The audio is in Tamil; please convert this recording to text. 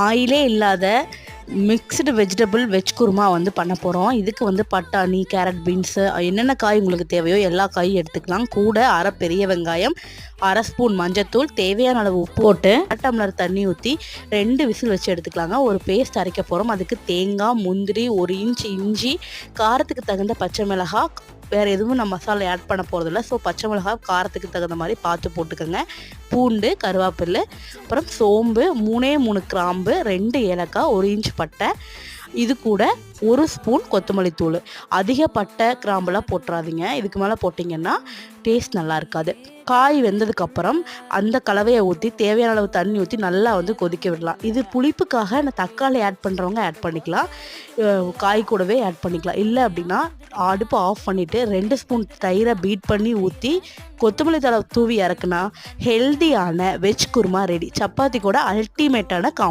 ஆயிலே இல்லாத மிக்ஸ்டு வெஜிடபிள் வெஜ் குருமா வந்து பண்ண போகிறோம். இதுக்கு வந்து பட்டாணி, கேரட், பீன்ஸு என்னென்ன காய் உங்களுக்கு தேவையோ எல்லா காயும் எடுத்துக்கலாம். கூட அரை பெரிய வெங்காயம், அரை ஸ்பூன் மஞ்சத்தூள், தேவையான அளவு உப்பு போட்டு 1 டம்ளர் தண்ணி ஊற்றி 2 விசில் வச்சு எடுத்துக்கலாங்க. ஒரு பேஸ்ட் அரைக்க போகிறோம். அதுக்கு தேங்காய், முந்திரி, 1 இன்ச் இஞ்சி, காரத்துக்கு தகுந்த பச்சை மிளகாய், வேறு எதுவும் நம்ம மசாலா ஆட் பண்ண போகிறதில்ல. ஸோ பச்சை மிளகாய் காரத்துக்கு தகுந்த மாதிரி பார்த்து போட்டுக்கோங்க. பூண்டு, கருவேப்பிலை, அப்புறம் சோம்பு, 3 கிராம்பு, 2 ஏலக்காய், 1 இன்ச் பட்டை, இது கூட 1 ஸ்பூன் கொத்தமல்லி தூள். அதிக பட்டை கிராம்பெல்லாம் போட்டுறாதீங்க. இதுக்கு மேலே போட்டிங்கன்னா டேஸ்ட் நல்லா இருக்காது. காய் வெந்ததுக்கப்புறம் அந்த கலவையை ஊற்றி தேவையான அளவு தண்ணி ஊற்றி நல்லா வந்து கொதிக்க விடலாம். இது புளிப்புக்காக தக்காளி ஆட் பண்ணுறவங்க ஆட் பண்ணிக்கலாம், காய் கூடவே ஆட் பண்ணிக்கலாம். இல்லை அப்படின்னா அடுப்பு ஆஃப் பண்ணிவிட்டு 2 ஸ்பூன் தயிரை பீட் பண்ணி ஊற்றி கொத்தமல்லி தழை தூவி இறக்குனா ஹெல்தியான வெஜ் குருமா ரெடி. சப்பாத்தி கூட அல்டிமேட்டான காம்பி.